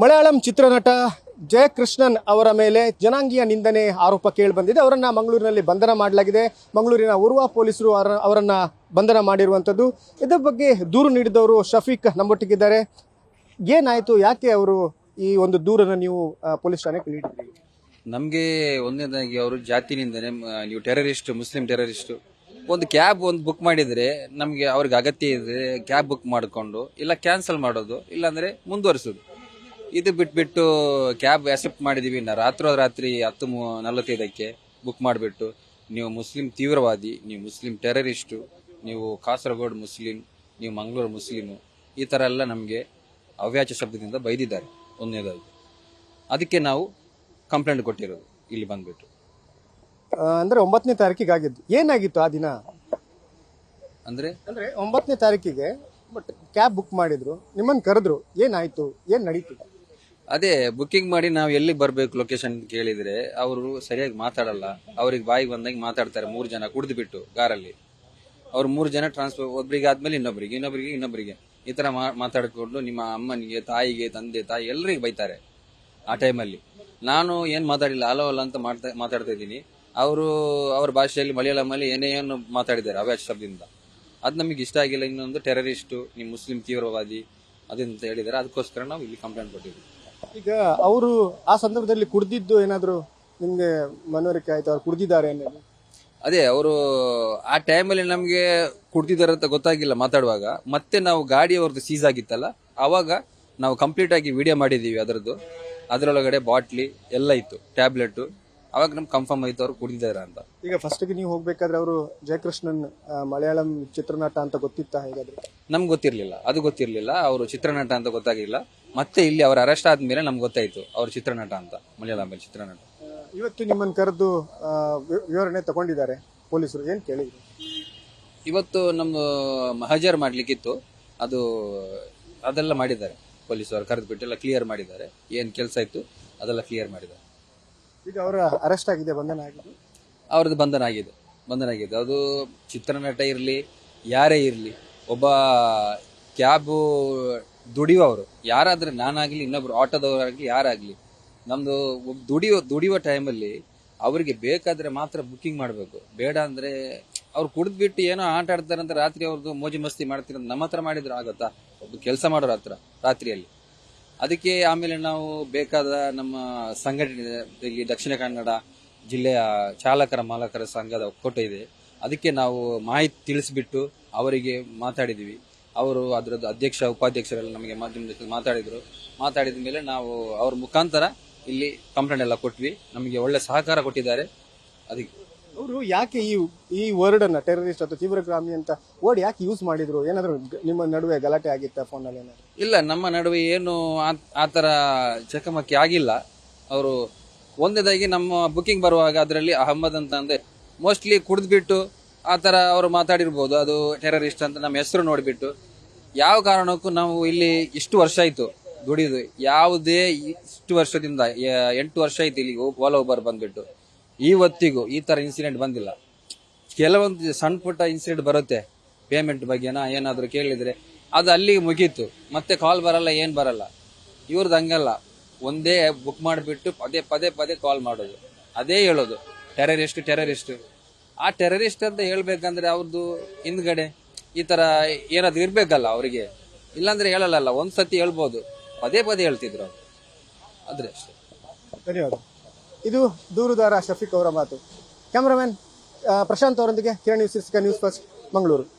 ಮಲಯಾಳಂ ಚಿತ್ರನಟ ಜಯಕೃಷ್ಣನ್ ಅವರ ಮೇಲೆ ಜನಾಂಗೀಯ ನಿಂದನೆ ಆರೋಪ ಕೇಳಿ ಬಂದಿದೆ. ಅವರನ್ನು ಮಂಗಳೂರಿನಲ್ಲಿ ಬಂಧನ ಮಾಡಲಾಗಿದೆ. ಮಂಗಳೂರಿನ ಉರ್ವ ಪೊಲೀಸರು ಅವರನ್ನು ಬಂಧನ ಮಾಡಿರುವಂಥದ್ದು. ಇದರ ಬಗ್ಗೆ ದೂರು ನೀಡಿದವರು ಶಫೀಕ್ ನಮ್ಮೊಟ್ಟಿಗಿದ್ದಾರೆ. ಏನಾಯಿತು, ಯಾಕೆ ಅವರು ಈ ಒಂದು ದೂರನ್ನು ನೀವು ಪೊಲೀಸ್ ಠಾಣೆಗೆ ನೀಡಿದ್ರಿ? ನಮಗೆ ಒಂದನೇದಾಗಿ ಅವರು ಜಾತಿ ನಿಂದನೆ, ನೀವು ಟೆರರಿಸ್ಟ್, ಮುಸ್ಲಿಂ ಟೆರರಿಸ್ಟ್. ಒಂದು ಕ್ಯಾಬ್ ಬುಕ್ ಮಾಡಿದ್ರೆ ನಮಗೆ ಅವ್ರಿಗೆ ಅಗತ್ಯ ಇದ್ರೆ ಕ್ಯಾಬ್ ಬುಕ್ ಮಾಡಿಕೊಂಡು ಇಲ್ಲ ಕ್ಯಾನ್ಸಲ್ ಮಾಡೋದು, ಇಲ್ಲಾಂದ್ರೆ ಮುಂದುವರಿಸೋದು. ಇದು ಬಿಟ್ಬಿಟ್ಟು ಕ್ಯಾಬ್ ಆಕ್ಸೆಪ್ಟ್ ಮಾಡಿದೀವಿ ರಾತ್ರಿ 10:45 ಬುಕ್ ಮಾಡಿಬಿಟ್ಟು ನೀವು ಮುಸ್ಲಿಂ ತೀವ್ರವಾದಿ, ನೀವು ಮುಸ್ಲಿಂ ಟೆರರಿಸ್ಟು, ನೀವು ಕಾಸರಗೋಡು ಮುಸ್ಲಿಂ, ನೀವು ಮಂಗಳೂರು ಮುಸ್ಲಿಮು, ಈ ಥರ ಎಲ್ಲ ನಮಗೆ ಅವ್ಯಾಚ ಶಬ್ದದಿಂದ ಬೈದಿದ್ದಾರೆ. ಒಂದನೇದಾಗಿ ಅದಕ್ಕೆ ನಾವು ಕಂಪ್ಲೇಂಟ್ ಕೊಟ್ಟಿರೋದು ಇಲ್ಲಿ ಬಂದ್ಬಿಟ್ಟು. ಅಂದ್ರೆ 9ನೇ ತಾರೀಕಿಗೆ ಆಗಿದ್ದು. ಏನಾಗಿತ್ತು ಆ ದಿನ? ಅಂದ್ರೆ 9ನೇ ತಾರೀಕಿಗೆ ಬಟ್ ಕ್ಯಾಬ್ ಬುಕ್ ಮಾಡಿದ್ರು, ನಿಮ್ಮನ್ನು ಕರೆದ್ರು, ಏನಾಯ್ತು, ಏನ್ ನಡೀತು? ಅದೇ ಬುಕ್ಕಿಂಗ್ ಮಾಡಿ ನಾವು ಎಲ್ಲಿಗೆ ಬರ್ಬೇಕು ಲೊಕೇಶನ್ ಕೇಳಿದ್ರೆ ಅವರು ಸರಿಯಾಗಿ ಮಾತಾಡಲ್ಲ. ಅವ್ರಿಗೆ ಬಾಯಿಗೆ ಬಂದಂಗೆ ಮಾತಾಡ್ತಾರೆ. 3 ಜನ ಕುಡಿದು ಬಿಟ್ಟು ಕಾರಲ್ಲಿ ಅವ್ರು 3 ಜನ ಟ್ರಾನ್ಸ್ಫರ್, ಒಬ್ರಿಗೆ ಆದ್ಮೇಲೆ ಇನ್ನೊಬ್ಬರಿಗೆ ಈ ತರ ಮಾತಾಡ್ಕೊಂಡು ನಿಮ್ಮ ಅಮ್ಮನಿಗೆ, ತಾಯಿಗೆ, ತಂದೆ ತಾಯಿ ಎಲ್ಲರಿಗೆ ಬೈತಾರೆ. ಆ ಟೈಮಲ್ಲಿ ನಾನು ಏನ್ ಮಾತಾಡಿಲ್ಲ, ಅಲೋ ಅಲ್ಲ ಅಂತ ಮಾತಾಡ್ತಾ ಇದ್ದೀನಿ. ಅವರು ಅವ್ರ ಭಾಷೆಯಲ್ಲಿ ಮಲಯಾಳಮಲ್ಲಿ ಏನೇನು ಮಾತಾಡಿದ್ದಾರೆ ಅವ್ಯಾಚ ಶಬ್ದದಿಂದ. ಅದು ನಮಗೆ ಇಷ್ಟ ಆಗಿಲ್ಲ. ಇನ್ನೊಂದು ಟೆರರಿಸ್ಟು, ನೀವು ಮುಸ್ಲಿಂ ತೀವ್ರವಾದಿ ಅದಂತ ಹೇಳಿದ್ದಾರೆ. ಅದಕ್ಕೋಸ್ಕರ ನಾವು ಇಲ್ಲಿ ಕಂಪ್ಲೇಂಟ್ ಕೊಟ್ಟಿದ್ವಿ. ಈಗ ಅವರು ಆ ಸಂದರ್ಭದಲ್ಲಿ ಕುಡ್ದಿದ್ದು ಏನಾದ್ರು ನಿಮ್ಗೆ ಮನವರಿಕೆ ಆಯ್ತು, ಅವ್ರು ಕುಡ್ದಿದ್ದಾರೆ ಅನ್ನೋದು? ಅದೇ ಅವರು ಆ ಟೈಮಲ್ಲಿ ನಮಗೆ ಕುಡ್ತಿದ್ದಾರೆ ಅಂತ ಗೊತ್ತಾಗಿಲ್ಲ ಮಾತಾಡುವಾಗ. ಮತ್ತೆ ನಾವು ಗಾಡಿ ಅವ್ರದ್ದು ಸೀಸ್ ಆಗಿತ್ತಲ್ಲ, ಅವಾಗ ನಾವು ಕಂಪ್ಲೀಟ್ ಆಗಿ ವಿಡಿಯೋ ಮಾಡಿದೀವಿ ಅದರದ್ದು. ಅದರೊಳಗಡೆ ಬಾಟ್ಲಿ ಎಲ್ಲ ಇತ್ತು, ಟ್ಯಾಬ್ಲೆಟ್. ಅವಾಗ ನಮ್ಗೆ ಕನ್ಫರ್ಮ್ ಆಯ್ತು ಅವ್ರು ಕುಡಿದಾರ ಅಂತ. ಈಗ ಫಸ್ಟ್ಗೆ ನೀವು ಹೋಗ್ಬೇಕಾದ್ರೆ ಅವರು ಜಯಕೃಷ್ಣನ್ ಮಲಯಾಳಂ ಚಿತ್ರನಟ ಅಂತ ಗೊತ್ತಿತ್ತಾ? ಹೇಗಾದ್ರೆ ನಮ್ಗೆ ಗೊತ್ತಿರ್ಲಿಲ್ಲ, ಅದು ಗೊತ್ತಿರ್ಲಿಲ್ಲ. ಅವರು ಚಿತ್ರನಟ ಅಂತ ಗೊತ್ತಾಗಿಲ್ಲ. ಮತ್ತೆ ಇಲ್ಲಿ ಅವ್ರ ಅರೆಸ್ಟ್ ಆದ್ಮೇಲೆ ನಮ್ಗೆ ಗೊತ್ತಾಯ್ತು ಅವ್ರು ಚಿತ್ರನಟ ಅಂತ, ಮಲಯಾಳಂ ಚಿತ್ರನಟ. ಇವತ್ತು ನಿಮ್ಮನ್ನು ಕರೆದು ವಿವರಣೆ ತಗೊಂಡಿದ್ದಾರೆ ಪೊಲೀಸರು, ಏನ್ ಕೇಳಿದ್ರು? ಇವತ್ತು ನಮ್ಮ ಹಜಾರ್ ಮಾಡ್ಲಿಕ್ಕಿತ್ತು, ಅದೆಲ್ಲ ಮಾಡಿದ್ದಾರೆ ಪೊಲೀಸರು. ಕರೆದು ಬಿಟ್ಟು ಎಲ್ಲ ಕ್ಲಿಯರ್ ಮಾಡಿದ್ದಾರೆ. ಏನ್ ಕೆಲಸ ಇತ್ತು ಅದೆಲ್ಲ ಕ್ಲಿಯರ್ ಮಾಡಿದ್ದಾರೆ. ಈಗ ಅವರ ಅರೆಸ್ಟ್ ಆಗಿದೆ, ಬಂಧನ ಆಗಿದೆ? ಅವ್ರದ್ದು ಬಂಧನ ಆಗಿದೆ. ಅದು ಚಿತ್ರನಟ ಇರಲಿ, ಯಾರೇ ಇರಲಿ, ಒಬ್ಬ ಕ್ಯಾಬು ದುಡಿಯುವವರು ಯಾರಾದ್ರೆ, ನಾನಾಗ್ಲಿ, ಇನ್ನೊಬ್ರು ಆಟೋದವರಾಗ್ಲಿ, ಯಾರಾಗ್ಲಿ, ನಮ್ದು ದುಡಿಯುವ ಟೈಮಲ್ಲಿ ಅವರಿಗೆ ಬೇಕಾದ್ರೆ ಮಾತ್ರ ಬುಕ್ಕಿಂಗ್ ಮಾಡಬೇಕು. ಬೇಡ ಅಂದ್ರೆ ಅವ್ರು ಕುಡಿದ್ಬಿಟ್ಟು ಏನೋ ಆಟ ಆಡ್ತಾರಂತ ರಾತ್ರಿ ಅವ್ರದ್ದು ಮೋಜಿ ಮಸ್ತಿ ಮಾಡ್ತಿರಂತ ನಮ್ಮ ಹತ್ರ ಮಾಡಿದ್ರೆ ಆಗುತ್ತಾ? ಒಬ್ಬ ಕೆಲಸ ಮಾಡೋರ ಹತ್ರ ರಾತ್ರಿಯಲ್ಲಿ. ಅದಕ್ಕೆ ಆಮೇಲೆ ನಾವು ಬೇಕಾದ ನಮ್ಮ ಸಂಘಟನೆ, ದಕ್ಷಿಣ ಕನ್ನಡ ಜಿಲ್ಲೆಯ ಚಾಲಕರ ಮಾಲಕರ ಸಂಘದ ಒಕ್ಕೂಟ ಇದೆ, ಅದಕ್ಕೆ ನಾವು ಮಾಹಿತಿ ತಿಳಿಸ್ಬಿಟ್ಟು ಅವರಿಗೆ ಮಾತಾಡಿದ್ವಿ. ಅವರು ಅದರದ್ದು ಅಧ್ಯಕ್ಷ, ಉಪಾಧ್ಯಕ್ಷರೆಲ್ಲ ನಮಗೆ ಮಾಧ್ಯಮದಲ್ಲಿ ಮಾತಾಡಿದ ಮೇಲೆ ನಾವು ಅವ್ರ ಮುಖಾಂತರ ಇಲ್ಲಿ ಕಂಪ್ಲೇಂಟ್ ಎಲ್ಲ ಕೊಟ್ವಿ. ನಮಗೆ ಒಳ್ಳೆ ಸಹಕಾರ ಕೊಟ್ಟಿದ್ದಾರೆ. ಅದಕ್ಕೆ ಅವರು ಯಾಕೆ ಈ ವರ್ಡ್ ಅನ್ನ ಟೆರರಿಸ್ಟ್ ಅಥವಾ ತೀವ್ರಗಾಮಿ ಅಂತ ವರ್ಡ್ ಯಾಕೆ ಯೂಸ್ ಮಾಡಿದ್ರು? ಏನಾದ್ರು ನಿಮ್ಮ ನಡುವೆ ಗಲಾಟೆ ಆಗಿತ್ತಾ ಫೋನಲ್ಲಿ ಏನಾದ್ರು? ಇಲ್ಲ, ನಮ್ಮ ನಡುವೆ ಏನು ಆತರ ಚಕಮಕಿ ಆಗಿಲ್ಲ. ಅವರು ಒಂದೇದಾಗಿ ನಮ್ಮ ಬುಕಿಂಗ್ ಬರುವಾಗ ಅದರಲ್ಲಿ ಅಹಮದ್ ಅಂತ ಅಂದ್ರೆ ಮೋಸ್ಟ್ಲಿ ಕುಡಿದ್ಬಿಟ್ಟು ಆ ತರ ಅವರು ಮಾತಾಡಿರ್ಬೋದು. ಅದು ಟೆರರಿಸ್ಟ್ ಅಂತ ನಮ್ಮ ಹೆಸರು ನೋಡ್ಬಿಟ್ಟು. ಯಾವ ಕಾರಣಕ್ಕೂ ನಾವು ಇಲ್ಲಿ ಇಷ್ಟು ವರ್ಷ ಆಯ್ತು ದುಡಿದು, ಯಾವುದೇ ಇಷ್ಟು ವರ್ಷದಿಂದ 8 ವರ್ಷ ಆಯ್ತು ಇಲ್ಲಿ ಓಲಾ ಉಬರ್ ಬಂದ್ಬಿಟ್ಟು, ಇವತ್ತಿಗೂ ಈ ತರ ಇನ್ಸಿಡೆಂಟ್ ಬಂದಿಲ್ಲ. ಕೆಲವೊಂದು ಸಣ್ಣ ಪುಟ್ಟ ಇನ್ಸಿಡೆಂಟ್ ಬರುತ್ತೆ, ಪೇಮೆಂಟ್ ಬಗ್ಗೆನಾ ಏನಾದ್ರು ಕೇಳಿದ್ರೆ ಅದು ಅಲ್ಲಿಗೆ ಮುಗೀತು, ಮತ್ತೆ ಕಾಲ್ ಬರಲ್ಲ, ಏನ್ ಬರಲ್ಲ. ಇವ್ರದ್ದು ಹಂಗಲ್ಲ, ಒಂದೇ ಬುಕ್ ಮಾಡಿಬಿಟ್ಟು ಪದೇ ಕಾಲ್ ಮಾಡೋದು, ಅದೇ ಹೇಳೋದು ಟೆರರಿಸ್ಟ್. ಆ ಟೆರರಿಸ್ಟ್ ಅಂತ ಹೇಳ್ಬೇಕಂದ್ರೆ ಅವ್ರದ್ದು ಹಿಂದ್ಗಡೆ ಈ ತರ ಏನಾದ್ರು ಇರ್ಬೇಕಲ್ಲ ಅವರಿಗೆ, ಇಲ್ಲಾಂದ್ರೆ ಹೇಳಲ್ಲ. ಒಂದ್ಸತಿ ಹೇಳ್ಬೋದು, ಪದೇ ಹೇಳ್ತಿದ್ರು ಅವ್ರು. ಆದ್ರೆ ಅಷ್ಟೇ. ಧನ್ಯವಾದ. ಇದು ದೂರುದಾರ ಶಫೀಕ್ ಅವರ ಮಾತು. ಕ್ಯಾಮರಾಮನ್ ಪ್ರಶಾಂತ್ ಅವರೊಂದಿಗೆ ಕಿರಣ್ ನ್ಯೂಸ್ ಫಸ್ಟ್, ಮಂಗಳೂರು.